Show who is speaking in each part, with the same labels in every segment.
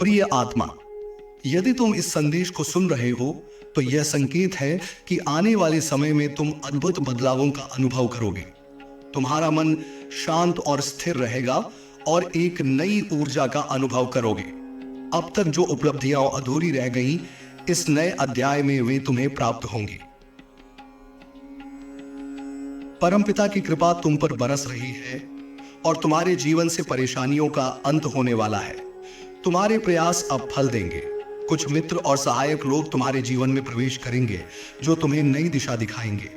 Speaker 1: प्रिय आत्मा, यदि तुम इस संदेश को सुन रहे हो तो यह संकेत है कि आने वाले समय में तुम अद्भुत बदलावों का अनुभव करोगे। तुम्हारा मन शांत और स्थिर रहेगा और एक नई ऊर्जा का अनुभव करोगे। अब तक जो उपलब्धियां अधूरी रह गईं, इस नए अध्याय में वे तुम्हें प्राप्त होंगी। परमपिता की कृपा तुम पर बरस रही है और तुम्हारे जीवन से परेशानियों का अंत होने वाला है। तुम्हारे प्रयास अब फल देंगे। कुछ मित्र और सहायक लोग तुम्हारे जीवन में प्रवेश करेंगे जो तुम्हें नई दिशा दिखाएंगे।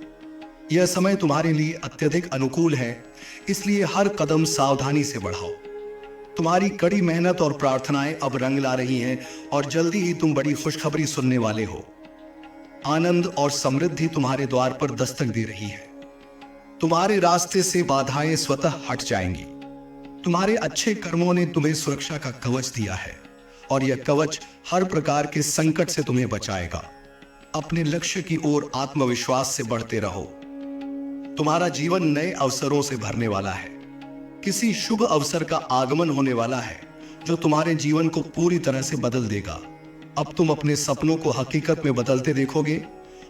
Speaker 1: यह समय तुम्हारे लिए अत्यधिक अनुकूल है, इसलिए हर कदम सावधानी से बढ़ाओ। तुम्हारी कड़ी मेहनत और प्रार्थनाएं अब रंग ला रही हैं और जल्दी ही तुम बड़ी खुशखबरी सुनने वाले हो। आनंद और समृद्धि तुम्हारे द्वार पर दस्तक दे रही है। तुम्हारे रास्ते से बाधाएं स्वतः हट जाएंगी। तुम्हारे अच्छे कर्मों ने तुम्हें सुरक्षा का कवच दिया है और यह कवच हर प्रकार के संकट से तुम्हें बचाएगा। अपने लक्ष्य की ओर आत्मविश्वास से बढ़ते रहो। तुम्हारा जीवन नए अवसरों से भरने वाला है। किसी शुभ अवसर का आगमन होने वाला है जो तुम्हारे जीवन को पूरी तरह से बदल देगा। अब तुम अपने सपनों को हकीकत में बदलते देखोगे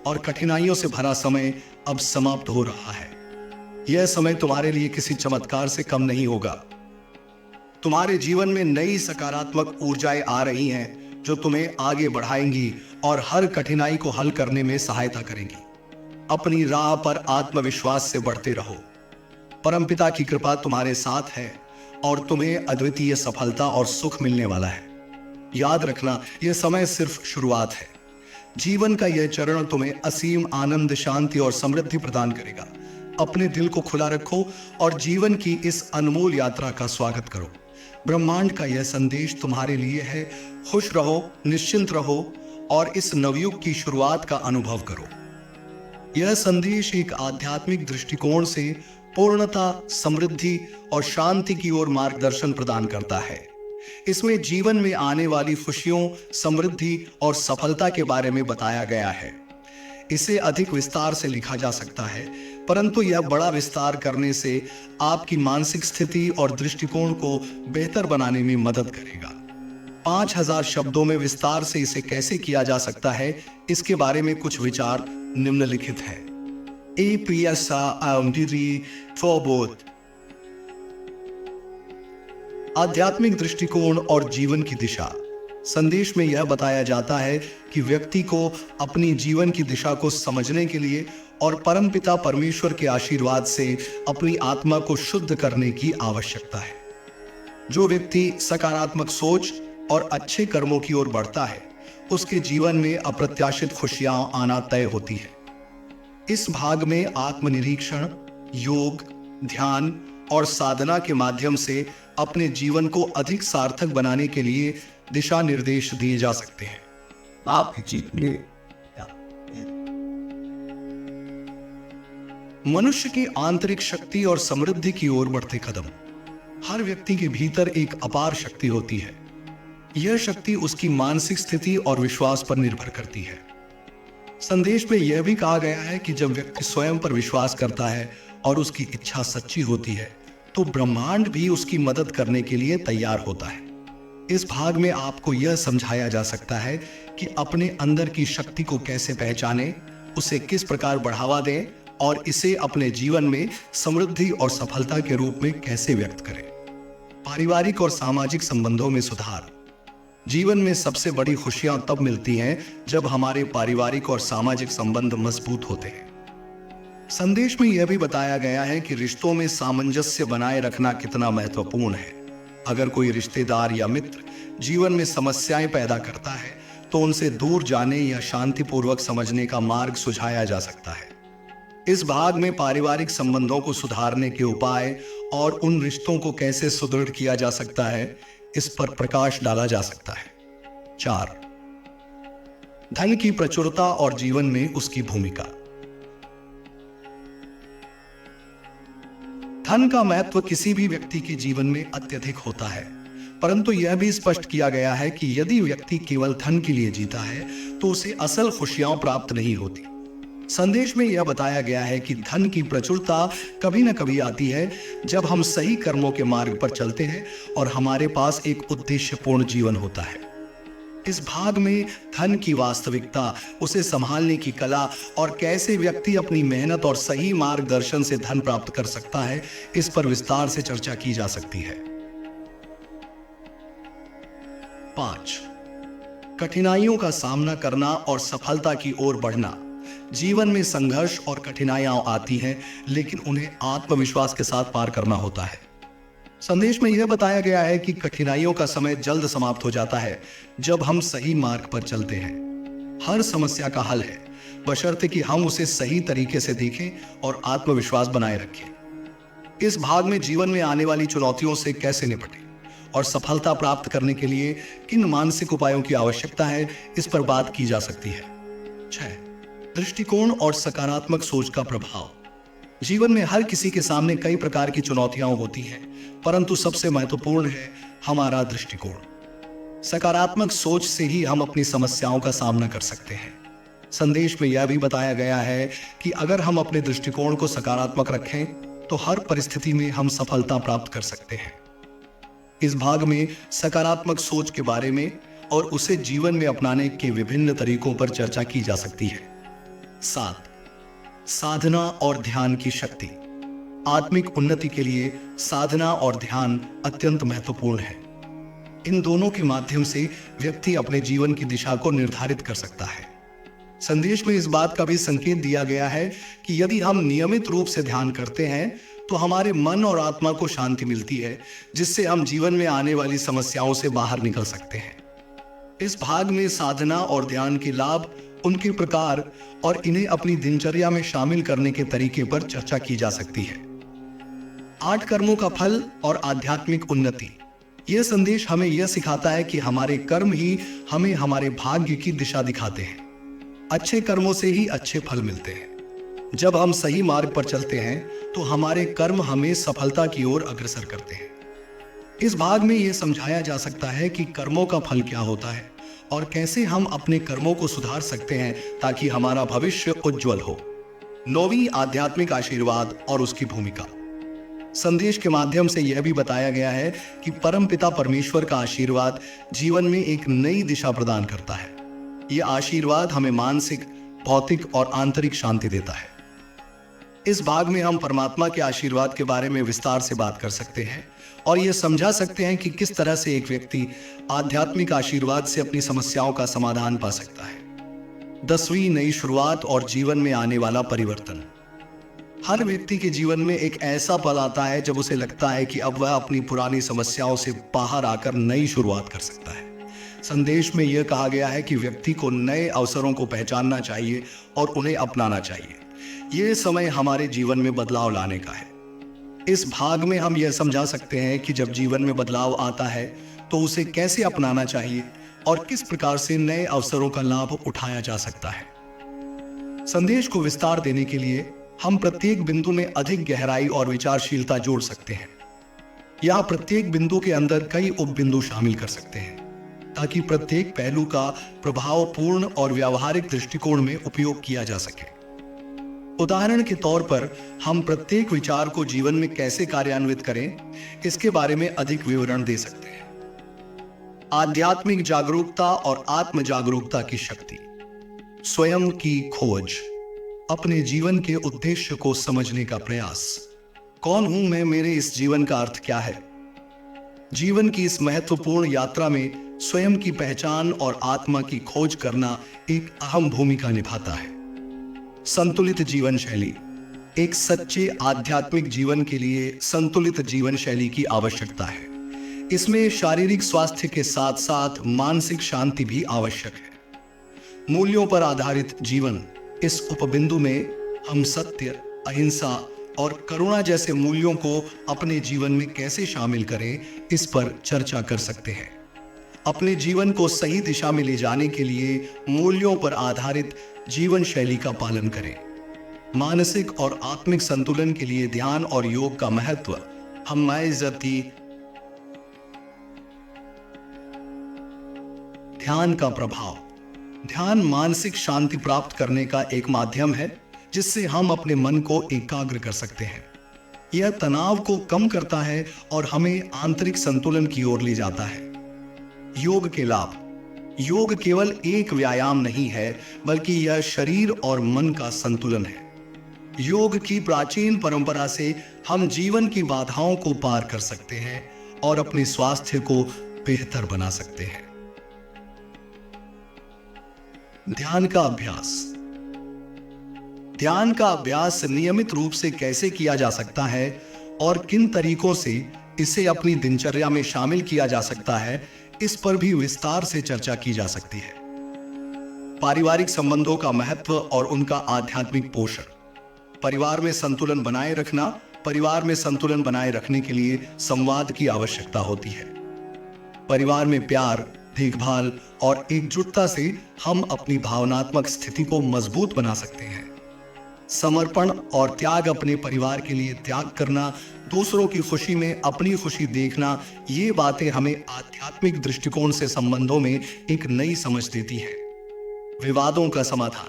Speaker 1: और कठिनाइयों से भरा समय अब समाप्त हो रहा है। यह समय तुम्हारे लिए किसी चमत्कार से कम नहीं होगा। तुम्हारे जीवन में नई सकारात्मक ऊर्जाएं आ रही हैं जो तुम्हें आगे बढ़ाएंगी और हर कठिनाई को हल करने में सहायता करेंगी। अपनी राह पर आत्मविश्वास से बढ़ते रहो। परमपिता की कृपा तुम्हारे साथ है और तुम्हें अद्वितीय सफलता और सुख मिलने वाला है। याद रखना, यह समय सिर्फ शुरुआत है। जीवन का यह चरण तुम्हें असीम आनंद, शांति और समृद्धि प्रदान करेगा। अपने दिल को खुला रखो और जीवन की इस अनमोल यात्रा का स्वागत करो। ब्रह्मांड का यह संदेश तुम्हारे लिए है। खुश रहो, निश्चिंत रहो और इस नवयुग की शुरुआत का अनुभव करो। यह संदेश एक आध्यात्मिक दृष्टिकोण से पूर्णता, समृद्धि और शांति की ओर मार्गदर्शन प्रदान करता है। इसमें जीवन में आने वाली खुशियों, समृद्धि और सफलता के बारे में बताया गया है। इसे अधिक विस्तार से लिखा जा सकता है, परंतु यह बड़ा विस्तार करने से आपकी मानसिक स्थिति और दृष्टिकोण को बेहतर बनाने में मदद करेगा। 5000 शब्दों में विस्तार से इसे कैसे किया जा सकता है, इसके बारे में कुछ विचार निम्नलिखित है। आध्यात्मिक दृष्टिकोण और जीवन की दिशा। संदेश में यह बताया जाता है कि व्यक्ति को अपनी जीवन की दिशा को समझने के लिए और परमपिता परमेश्वर के आशीर्वाद से अपनी आत्मा को शुद्ध करने की आवश्यकता है। जो व्यक्ति सकारात्मक सोच और अच्छे कर्मों की ओर बढ़ता है, उसके जीवन में अप्रत्याशित खुशियां आना तय होती है। इस भाग में आत्मनिरीक्षण, योग, ध्यान और साधना के माध्यम से अपने जीवन को अधिक सार्थक बनाने के लिए दिशा निर्देश दिए जा सकते हैं। मनुष्य की आंतरिक शक्ति और समृद्धि की ओर बढ़ते कदम। हर व्यक्ति के भीतर एक अपार शक्ति होती है। यह शक्ति उसकी मानसिक स्थिति और विश्वास पर निर्भर करती है। संदेश में यह भी कहा गया है कि जब व्यक्ति स्वयं पर विश्वास करता है और उसकी इच्छा सच्ची होती है, तो ब्रह्मांड भी उसकी मदद करने के लिए तैयार होता है। इस भाग में आपको यह समझाया जा सकता है कि अपने अंदर की शक्ति को कैसे पहचानें, उसे किस प्रकार बढ़ावा दें और इसे अपने जीवन में समृद्धि और सफलता के रूप में कैसे व्यक्त करें। पारिवारिक और सामाजिक संबंधों में सुधार। जीवन में सबसे बड़ी खुशियां तब मिलती हैं जब हमारे पारिवारिक और सामाजिक संबंध मजबूत होते हैं। संदेश में यह भी बताया गया है कि रिश्तों में सामंजस्य बनाए रखना कितना महत्वपूर्ण है। अगर कोई रिश्तेदार या मित्र जीवन में समस्याएं पैदा करता है, तो उनसे दूर जाने या शांतिपूर्वक समझने का मार्ग सुझाया जा सकता है। इस भाग में पारिवारिक संबंधों को सुधारने के उपाय और उन रिश्तों को कैसे सुदृढ़ किया जा सकता है, इस पर प्रकाश डाला जा सकता है। 4. धन की प्रचुरता और जीवन में उसकी भूमिका। धन का महत्व किसी भी व्यक्ति के जीवन में अत्यधिक होता है, परंतु यह भी स्पष्ट किया गया है कि यदि व्यक्ति केवल धन के लिए जीता है तो उसे असल खुशियां प्राप्त नहीं होती। संदेश में यह बताया गया है कि धन की प्रचुरता कभी न कभी आती है जब हम सही कर्मों के मार्ग पर चलते हैं और हमारे पास एक उद्देश्यपूर्ण जीवन होता है। इस भाग में धन की वास्तविकता, उसे संभालने की कला और कैसे व्यक्ति अपनी मेहनत और सही मार्गदर्शन से धन प्राप्त कर सकता है, इस पर विस्तार से चर्चा की जा सकती है। 5. कठिनाइयों का सामना करना और सफलता की ओर बढ़ना। जीवन में संघर्ष और कठिनाइयां आती हैं, लेकिन उन्हें आत्मविश्वास के साथ पार करना होता है। संदेश में यह बताया गया है कि कठिनाइयों का समय जल्द समाप्त हो जाता है जब हम सही मार्ग पर चलते हैं। हर समस्या का हल है, बशर्ते कि हम उसे सही तरीके से देखें और आत्मविश्वास बनाए रखें। इस भाग में जीवन में आने वाली चुनौतियों से कैसे निपटें और सफलता प्राप्त करने के लिए किन मानसिक उपायों की आवश्यकता है, इस पर बात की जा सकती है। 6. दृष्टिकोण और सकारात्मक सोच का प्रभाव। जीवन में हर किसी के सामने कई प्रकार की चुनौतियां होती हैं, परंतु सबसे महत्वपूर्ण है हमारा दृष्टिकोण। सकारात्मक सोच से ही हम अपनी समस्याओं का सामना कर सकते हैं। संदेश में यह भी बताया गया है कि अगर हम अपने दृष्टिकोण को सकारात्मक रखें तो हर परिस्थिति में हम सफलता प्राप्त कर सकते हैं। इस भाग में सकारात्मक सोच के बारे में और उसे जीवन में अपनाने के विभिन्न तरीकों पर चर्चा की जा सकती है। 7. साधना और ध्यान की शक्ति। आत्मिक उन्नति के लिए साधना और ध्यान अत्यंत महत्वपूर्ण है। इन दोनों के माध्यम से व्यक्ति अपने जीवन की दिशा को निर्धारित कर सकता है। संदेश में इस बात का भी संकेत दिया गया है कि यदि हम नियमित रूप से ध्यान करते हैं तो हमारे मन और आत्मा को शांति मिलती है, जिससे हम जीवन में आने वाली समस्याओं से बाहर निकल सकते हैं। इस भाग में साधना और ध्यान के लाभ, उनके प्रकार और इन्हें अपनी दिनचर्या में शामिल करने के तरीके पर चर्चा की जा सकती है। 8 कर्मों का फल और आध्यात्मिक उन्नति। यह संदेश हमें यह सिखाता है कि हमारे कर्म ही हमें हमारे भाग्य की दिशा दिखाते हैं। अच्छे कर्मों से ही अच्छे फल मिलते हैं। जब हम सही मार्ग पर चलते हैं तो हमारे कर्म हमें सफलता की ओर अग्रसर करते हैं। इस भाग में यह समझाया जा सकता है कि कर्मों का फल क्या होता है और कैसे हम अपने कर्मों को सुधार सकते हैं ताकि हमारा भविष्य उज्जवल हो। 9वीं आध्यात्मिक आशीर्वाद और उसकी भूमिका। संदेश के माध्यम से यह भी बताया गया है कि परमपिता परमेश्वर का आशीर्वाद जीवन में एक नई दिशा प्रदान करता है। यह आशीर्वाद हमें मानसिक, भौतिक और आंतरिक शांति देता है। इस भाग में हम परमात्मा के आशीर्वाद के बारे में विस्तार से बात कर सकते हैं और यह समझा सकते हैं कि किस तरह से एक व्यक्ति आध्यात्मिक आशीर्वाद से अपनी समस्याओं का समाधान पा सकता है। 10वीं नई शुरुआत और जीवन में आने वाला परिवर्तन। हर व्यक्ति के जीवन में एक ऐसा पल आता है जब उसे लगता है कि अब वह अपनी पुरानी समस्याओं से बाहर आकर नई शुरुआत कर सकता है। संदेश में यह कहा गया है कि व्यक्ति को नए अवसरों को पहचानना चाहिए और उन्हें अपनाना चाहिए। यह समय हमारे जीवन में बदलाव लाने का है। इस भाग में हम यह समझा सकते हैं कि जब जीवन में बदलाव आता है तो उसे कैसे अपनाना चाहिए और किस प्रकार से नए अवसरों का लाभ उठाया जा सकता है। संदेश को विस्तार देने के लिए हम प्रत्येक बिंदु में अधिक गहराई और विचारशीलता जोड़ सकते हैं। यहाँ प्रत्येक बिंदु के अंदर कई उपबिंदु शामिल कर सकते हैं ताकि प्रत्येक पहलू का प्रभावपूर्ण और व्यावहारिक दृष्टिकोण में उपयोग किया जा सके। उदाहरण के तौर पर हम प्रत्येक विचार को जीवन में कैसे कार्यान्वित करें, इसके बारे में अधिक विवरण दे सकते हैं। आध्यात्मिक जागरूकता और आत्म जागरूकता की शक्ति। स्वयं की खोज। अपने जीवन के उद्देश्य को समझने का प्रयास। कौन हूं मैं, मेरे इस जीवन का अर्थ क्या है। जीवन की इस महत्वपूर्ण यात्रा में स्वयं की पहचान और आत्मा की खोज करना एक अहम भूमिका निभाता है। संतुलित जीवन शैली। एक सच्चे आध्यात्मिक जीवन के लिए संतुलित जीवन शैली की आवश्यकता है। इसमें शारीरिक स्वास्थ्य के साथ साथ मानसिक शांति भी आवश्यक है। मूल्यों पर आधारित जीवन। इस उपबिंदु में हम सत्य, अहिंसा और करुणा जैसे मूल्यों को अपने जीवन में कैसे शामिल करें, इस पर चर्चा कर सकते हैं। अपने जीवन को सही दिशा में ले जाने के लिए मूल्यों पर आधारित जीवन शैली का पालन करें। मानसिक और आत्मिक संतुलन के लिए ध्यान और योग का महत्व। हम ध्यान का प्रभाव। ध्यान मानसिक शांति प्राप्त करने का एक माध्यम है जिससे हम अपने मन को एकाग्र कर सकते हैं। यह तनाव को कम करता है और हमें आंतरिक संतुलन की ओर ले जाता है। योग के लाभ। योग केवल एक व्यायाम नहीं है, बल्कि यह शरीर और मन का संतुलन है। योग की प्राचीन परंपरा से हम जीवन की बाधाओं को पार कर सकते हैं और अपने स्वास्थ्य को बेहतर बना सकते हैं। ध्यान का अभ्यास। ध्यान का अभ्यास नियमित रूप से कैसे किया जा सकता है और किन तरीकों से इसे अपनी दिनचर्या में शामिल किया जा सकता है, इस पर भी विस्तार से चर्चा की जा सकती है। पारिवारिक संबंधों का महत्व और उनका आध्यात्मिक पोषण। परिवार में संतुलन बनाए रखना। परिवार में संतुलन बनाए रखने के लिए संवाद की आवश्यकता होती है। परिवार में प्यार, देखभाल और एकजुटता से हम अपनी भावनात्मक स्थिति को मजबूत बना सकते हैं। समर्पण और त्याग। अपने परिवार के लिए त्याग करना, दूसरों की खुशी में अपनी खुशी देखना, ये बातें हमें आध्यात्मिक दृष्टिकोण से संबंधों में एक नई समझ देती है। विवादों का समाधान।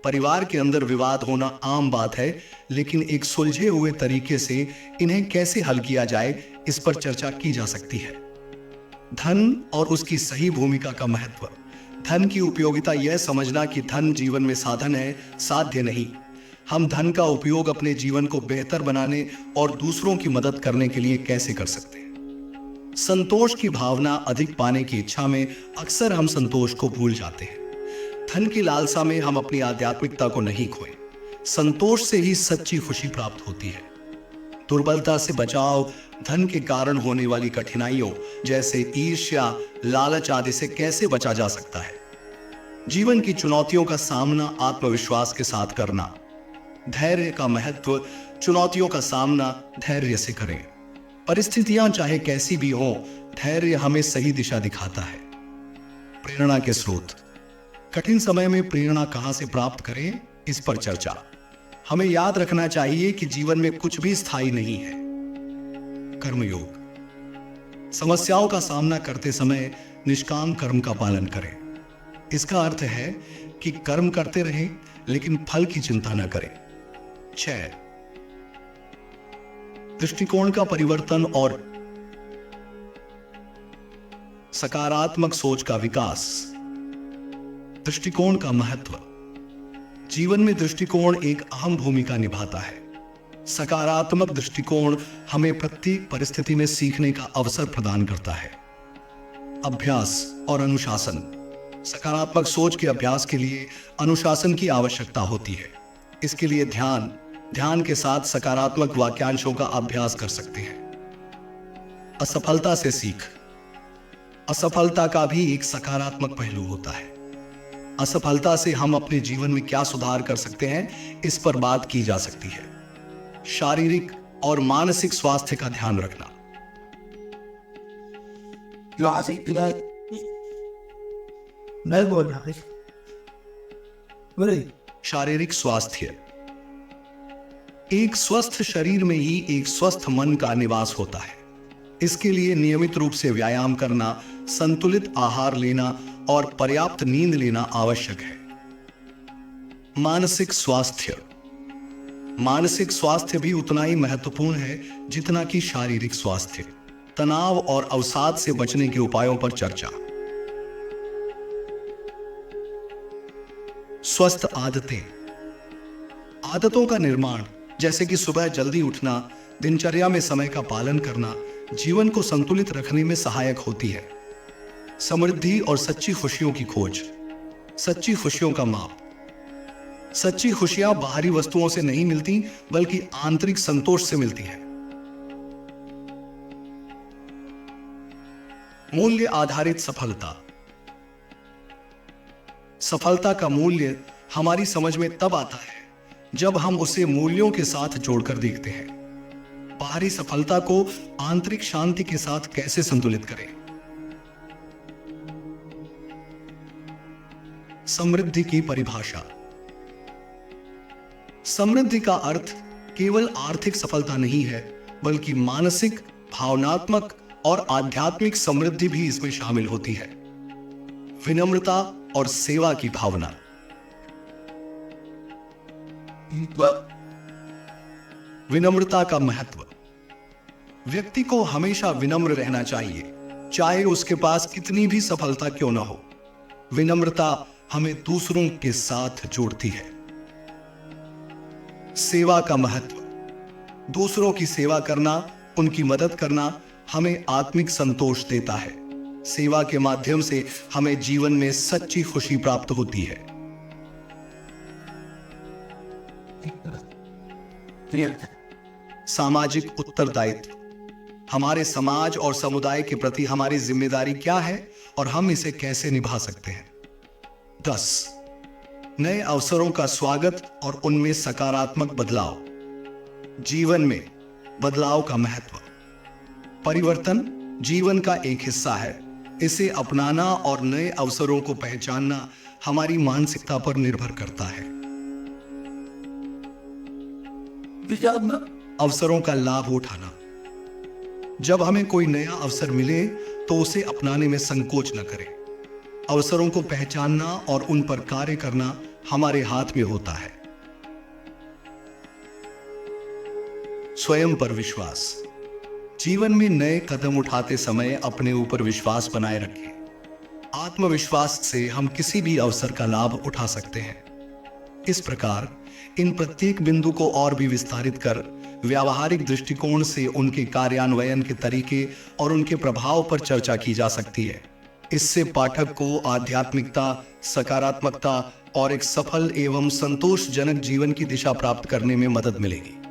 Speaker 1: परिवार के अंदर विवाद होना आम बात है, लेकिन एक सुलझे हुए तरीके से इन्हें कैसे हल किया जाए, इस पर चर्चा की जा सकती है। धन और उसकी सही भूमिका का महत्व। धन की उपयोगिता यह समझना कि धन जीवन में साधन है, साध्य नहीं। हम धन का उपयोग अपने जीवन को बेहतर बनाने और दूसरों की मदद करने के लिए कैसे कर सकते हैं। संतोष की भावना। अधिक पाने की इच्छा में अक्सर हम संतोष को भूल जाते हैं। धन की लालसा में हम अपनी आध्यात्मिकता को नहीं खोए। संतोष से ही सच्ची खुशी प्राप्त होती है। दुर्बलता से बचाव। धन के कारण होने वाली कठिनाइयों जैसे ईर्ष्या, लालच आदि से कैसे बचा जा सकता है। जीवन की चुनौतियों का सामना आत्मविश्वास के साथ करना। धैर्य का महत्व। चुनौतियों का सामना धैर्य से करें। परिस्थितियां चाहे कैसी भी हों, धैर्य हमें सही दिशा दिखाता है। प्रेरणा के स्रोत। कठिन समय में प्रेरणा कहां से प्राप्त करें, इस पर चर्चा। हमें याद रखना चाहिए कि जीवन में कुछ भी स्थायी नहीं है। कर्मयोग। समस्याओं का सामना करते समय निष्काम कर्म का पालन करें। इसका अर्थ है कि कर्म करते रहें, लेकिन फल की चिंता न करें। 6 दृष्टिकोण का परिवर्तन और सकारात्मक सोच का विकास। दृष्टिकोण का महत्व। जीवन में दृष्टिकोण एक अहम भूमिका निभाता है। सकारात्मक दृष्टिकोण हमें प्रत्येक परिस्थिति में सीखने का अवसर प्रदान करता है। अभ्यास और अनुशासन। सकारात्मक सोच के अभ्यास के लिए अनुशासन की आवश्यकता होती है। इसके लिए ध्यान के साथ सकारात्मक वाक्यांशों का अभ्यास कर सकते हैं। असफलता से सीख। असफलता का भी एक सकारात्मक पहलू होता है। असफलता से हम अपने जीवन में क्या सुधार कर सकते हैं, इस पर बात की जा सकती है। शारीरिक और मानसिक स्वास्थ्य का ध्यान रखना। शारीरिक स्वास्थ्य। एक स्वस्थ शरीर में ही एक स्वस्थ मन का निवास होता है। इसके लिए नियमित रूप से व्यायाम करना, संतुलित आहार लेना और पर्याप्त नींद लेना आवश्यक है। मानसिक स्वास्थ्य। मानसिक स्वास्थ्य भी उतना ही महत्वपूर्ण है जितना कि शारीरिक स्वास्थ्य। तनाव और अवसाद से बचने के उपायों पर चर्चा। स्वस्थ आदतें। आदतों का निर्माण, जैसे कि सुबह जल्दी उठना, दिनचर्या में समय का पालन करना, जीवन को संतुलित रखने में सहायक होती है। समृद्धि और सच्ची खुशियों की खोज। सच्ची खुशियों का माप। सच्ची खुशियां बाहरी वस्तुओं से नहीं मिलती, बल्कि आंतरिक संतोष से मिलती है। मूल्य आधारित सफलता। सफलता का मूल्य हमारी समझ में तब आता है जब हम उसे मूल्यों के साथ जोड़कर देखते हैं। बाहरी सफलता को आंतरिक शांति के साथ कैसे संतुलित करें। समृद्धि की परिभाषा। समृद्धि का अर्थ केवल आर्थिक सफलता नहीं है, बल्कि मानसिक, भावनात्मक और आध्यात्मिक समृद्धि भी इसमें शामिल होती है। विनम्रता और सेवा की भावना। विनम्रता का महत्व। व्यक्ति को हमेशा विनम्र रहना चाहिए, चाहे उसके पास कितनी भी सफलता क्यों ना हो। विनम्रता हमें दूसरों के साथ जोड़ती है। सेवा का महत्व। दूसरों की सेवा करना, उनकी मदद करना हमें आत्मिक संतोष देता है। सेवा के माध्यम से हमें जीवन में सच्ची खुशी प्राप्त होती है। सामाजिक उत्तरदायित्व। हमारे समाज और समुदाय के प्रति हमारी जिम्मेदारी क्या है और हम इसे कैसे निभा सकते हैं। 10. नए अवसरों का स्वागत और उनमें सकारात्मक बदलाव। जीवन में बदलाव का महत्व। परिवर्तन जीवन का एक हिस्सा है। इसे अपनाना और नए अवसरों को पहचानना हमारी मानसिकता पर निर्भर करता है। अवसरों का लाभ उठाना। जब हमें कोई नया अवसर मिले तो उसे अपनाने में संकोच न करें। अवसरों को पहचानना और उन पर कार्य करना हमारे हाथ में होता है। स्वयं पर विश्वास। जीवन में नए कदम उठाते समय अपने ऊपर विश्वास बनाए रखें। आत्मविश्वास से हम किसी भी अवसर का लाभ उठा सकते हैं। इस प्रकार इन प्रत्येक बिंदु को और भी विस्तारित कर व्यावहारिक दृष्टिकोण से उनके कार्यान्वयन के तरीके और उनके प्रभाव पर चर्चा की जा सकती है। इससे पाठक को आध्यात्मिकता, सकारात्मकता और एक सफल एवं संतोषजनक जीवन की दिशा प्राप्त करने में मदद मिलेगी।